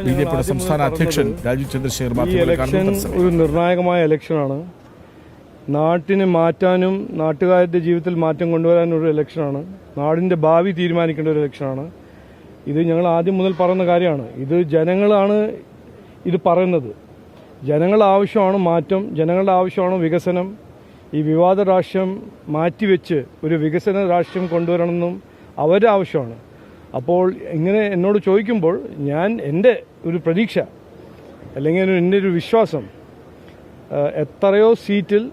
ബിജെപിയുടെ സംസ്ഥാന അധ്യക്ഷൻ രാജീവ് ചന്ദ്രശേഖർ ഈ ഇലക്ഷൻ ഒരു നിർണായകമായ ഇലക്ഷനാണ്. നാട്ടിനെ മാറ്റാനും നാട്ടുകാരുടെ ജീവിതത്തിൽ മാറ്റം കൊണ്ടുവരാനൊരു ഇലക്ഷനാണ്. നാടിന്റെ ഭാവി തീരുമാനിക്കേണ്ട ഒരു ഇലക്ഷനാണ്. ഇത് ഞങ്ങൾ ആദ്യം മുതൽ പറയുന്ന കാര്യമാണ്. ഇത് ജനങ്ങളാണ് ഇത് പറയുന്നത്. ജനങ്ങളുടെ ആവശ്യമാണ് മാറ്റം, ജനങ്ങളുടെ ആവശ്യമാണ് വികസനം. ഈ വിവാദ രാഷ്ട്രീയം മാറ്റിവെച്ച് ഒരു വികസന രാഷ്ട്രീയം കൊണ്ടുവരണമെന്നും അവരുടെ ആവശ്യമാണ്. അപ്പോൾ ഇങ്ങനെ എന്നോട് ചോദിക്കുമ്പോൾ എൻ്റെ ഒരു പ്രതീക്ഷ അല്ലെങ്കിൽ എൻ്റെ ഒരു വിശ്വാസം, എത്രയോ സീറ്റിൽ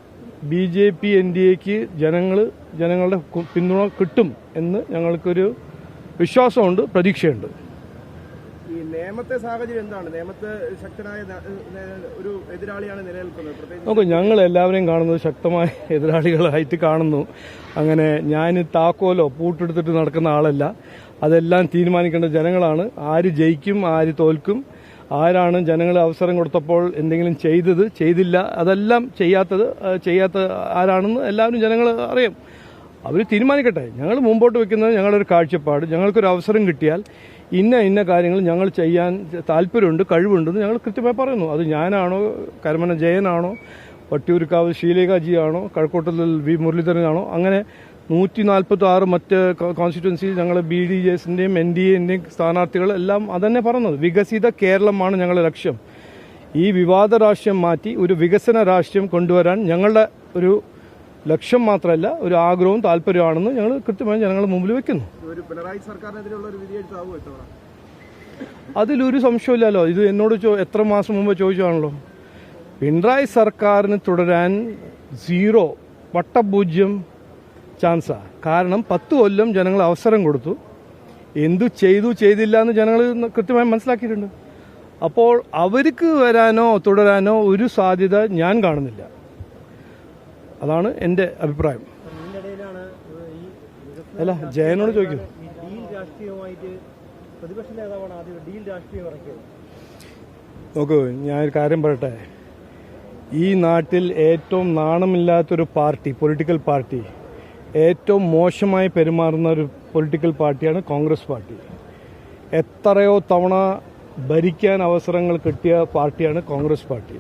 BJP NDAക്ക് ജനങ്ങളുടെ പിന്തുണ കിട്ടും എന്ന് ഞങ്ങൾക്കൊരു വിശ്വാസമുണ്ട്, പ്രതീക്ഷയുണ്ട്. ഈ നേമത്തെ സാഹചര്യം എന്താണ്? നേമത്തെ ശക്തനായ ഒരു എതിരാളിയാണ് നിലനിൽക്കുന്നത്. നോക്കൂ, ഞങ്ങൾ എല്ലാവരെയും കാണുന്നത് ശക്തമായ എതിരാളികളായിട്ട് കാണുന്നു. അങ്ങനെ ഞാൻ താക്കോലോ പൂട്ടെടുത്തിട്ട് നടക്കുന്ന ആളല്ല. അതെല്ലാം തീരുമാനിക്കേണ്ട ജനങ്ങളാണ്. ആര് ജയിക്കും, ആര് തോൽക്കും, ആരാണ് ജനങ്ങൾ അവസരം കൊടുത്തപ്പോൾ എന്തെങ്കിലും ചെയ്തില്ല, അതെല്ലാം ചെയ്യാത്ത ആരാണെന്ന് എല്ലാവരും ജനങ്ങൾ അറിയാം. അവർ തീരുമാനിക്കട്ടെ. ഞങ്ങൾ മുമ്പോട്ട് വെക്കുന്നത് ഞങ്ങളൊരു കാഴ്ചപ്പാട്. ഞങ്ങൾക്കൊരു അവസരം കിട്ടിയാൽ ഇന്ന കാര്യങ്ങൾ ഞങ്ങൾ ചെയ്യാൻ താല്പര്യമുണ്ട്, കഴിവുണ്ടെന്ന് ഞങ്ങൾ കൃത്യമായി പറയുന്നു. അത് ഞാനാണോ, കരമന ജയനാണോ, വട്ടിയൂർക്കാവ് ശീലേഖാജിയാണോ, കഴക്കൂട്ടത്തിൽ V മുരളീധരനാണോ, അങ്ങനെ 146 മറ്റ് കോൺസ്റ്റിറ്റ്യുവൻസിയിൽ ഞങ്ങൾ BDJസിന്റെയും NDAന്റെയും സ്ഥാനാർത്ഥികൾ എല്ലാം അതന്നെ പറഞ്ഞത്. വികസിത കേരളമാണ് ഞങ്ങളുടെ ലക്ഷ്യം. ഈ വിവാദ രാഷ്ട്രീയം മാറ്റി ഒരു വികസന രാഷ്ട്രീയം കൊണ്ടുവരാൻ ഞങ്ങളുടെ ഒരു ലക്ഷ്യം മാത്രമല്ല, ഒരു ആഗ്രഹവും താല്പര്യമാണെന്ന് ഞങ്ങൾ കൃത്യമായി ജനങ്ങളുടെ മുമ്പിൽ വെക്കുന്നു. അതിലൊരു സംശയമില്ലല്ലോ. ഇത് എന്നോട് എത്ര മാസം മുമ്പ് ചോദിച്ചാണല്ലോ. പിണറായി സർക്കാരിന് തുടരാൻ 0 വട്ടപൂജ്യം ചാൻസാ. കാരണം 10 കൊല്ലം ജനങ്ങൾ അവസരം കൊടുത്തു. എന്തു ചെയ്തില്ല എന്ന് ജനങ്ങൾ കൃത്യമായി മനസ്സിലാക്കിയിട്ടുണ്ട്. അപ്പോൾ അവർക്ക് വരാനോ തുടരാനോ ഒരു സാധ്യത ഞാൻ കാണുന്നില്ല. അതാണ് എൻ്റെ അഭിപ്രായം. അല്ല, ജയനോട് ചോദിക്കുന്നു. നോക്കൂ, ഞാനൊരു കാര്യം പറയട്ടെ. ഈ നാട്ടിൽ ഏറ്റവും നാണമില്ലാത്തൊരു പാർട്ടി, പൊളിറ്റിക്കൽ പാർട്ടി, ഏറ്റവും മോശമായി പെരുമാറുന്ന ഒരു പൊളിറ്റിക്കൽ പാർട്ടിയാണ് കോൺഗ്രസ് പാർട്ടി. എത്രയോ തവണ ഭരിക്കാൻ അവസരങ്ങൾ കിട്ടിയ പാർട്ടിയാണ് കോൺഗ്രസ് പാർട്ടി.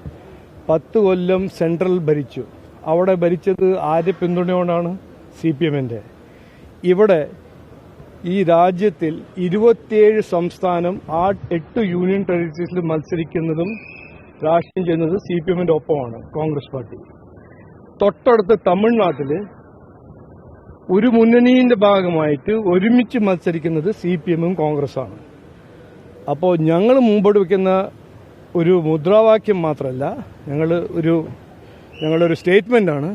10 കൊല്ലം സെൻട്രൽ ഭരിച്ചു. അവിടെ ഭരിച്ചത് ആരുടെ പിന്തുണയോടാണ്? CPMന്റെ. ഇവിടെ ഈ രാജ്യത്തിൽ 27 സംസ്ഥാനം 8 യൂണിയൻ ടെറിട്ടറീസിൽ മത്സരിക്കുന്നതും രാഷ്ട്രീയം ചെയ്യുന്നത് CPMന്റെ ഒപ്പമാണ് കോൺഗ്രസ് പാർട്ടി. തൊട്ടടുത്ത് തമിഴ്നാട്ടിൽ ഒരു മുന്നണിയുടെ ഭാഗമായിട്ട് ഒരുമിച്ച് മത്സരിക്കുന്നത് CPMും കോൺഗ്രസ്സാണ്. അപ്പോൾ ഞങ്ങൾ മുമ്പോട്ട് വയ്ക്കുന്ന ഒരു മുദ്രാവാക്യം മാത്രമല്ല, ഞങ്ങളുടെ ഒരു സ്റ്റേറ്റ്മെൻ്റാണ്.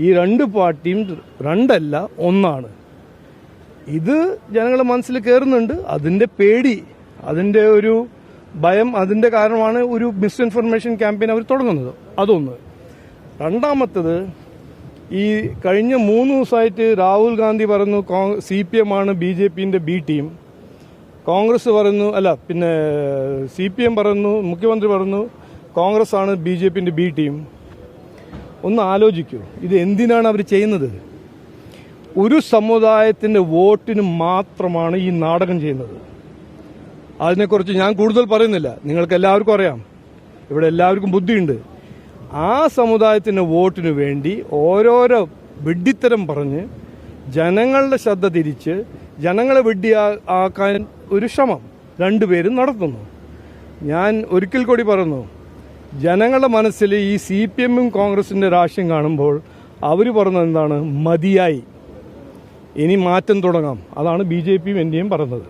ഈ 2 പാർട്ടിയും 2 അല്ല 1 ഇത് ജനങ്ങളുടെ മനസ്സിൽ കയറുന്നുണ്ട്. അതിൻ്റെ പേടി, അതിൻ്റെ ഒരു ഭയം, അതിൻ്റെ കാരണമാണ് ഒരു മിസ്ഇൻഫർമേഷൻ ക്യാമ്പയിൻ അവർ തുടങ്ങുന്നത്. അതൊന്ന്. രണ്ടാമത്തത്, ഈ കഴിഞ്ഞ 3 ദിവസമായിട്ട് രാഹുൽ ഗാന്ധി പറഞ്ഞു CPM ആണ് BJPന്റെ B ടീം. കോൺഗ്രസ് പറയുന്നു, CPM പറയുന്നു, മുഖ്യമന്ത്രി പറയുന്നു കോൺഗ്രസ് ആണ് BJPന്റെ B ടീം. ഒന്ന് ആലോചിക്കൂ, ഇത് എന്തിനാണ് അവർ ചെയ്യുന്നത്? ഒരു സമുദായത്തിന്റെ വോട്ടിന് മാത്രമാണ് ഈ നാടകം ചെയ്യുന്നത്. അതിനെക്കുറിച്ച് ഞാൻ കൂടുതൽ പറയുന്നില്ല, നിങ്ങൾക്ക് എല്ലാവർക്കും അറിയാം, ഇവിടെ എല്ലാവർക്കും ബുദ്ധിയുണ്ട്. ആ സമുദായത്തിന്റെ വോട്ടിന് വേണ്ടി ഓരോരോ വിഡ്ഢിത്തരം പറഞ്ഞ് ജനങ്ങളുടെ ശ്രദ്ധ തിരിച്ച് ജനങ്ങളെ വിഡ്ഢിയാക്കാൻ ഒരു ശ്രമം 2 പേരും നടത്തുന്നു. ഞാൻ ഒരിക്കൽ കൂടി പറയുന്നു, ജനങ്ങളുടെ മനസ്സിൽ ഈ CPMും കോൺഗ്രസിന്റെ രാഷ്ട്രീയം കാണുമ്പോൾ അവർ പറഞ്ഞത് എന്താണ്? മതിയായി, ഇനി മാറ്റം തുടങ്ങാം. അതാണ് BJPയും NDAയും പറഞ്ഞത്.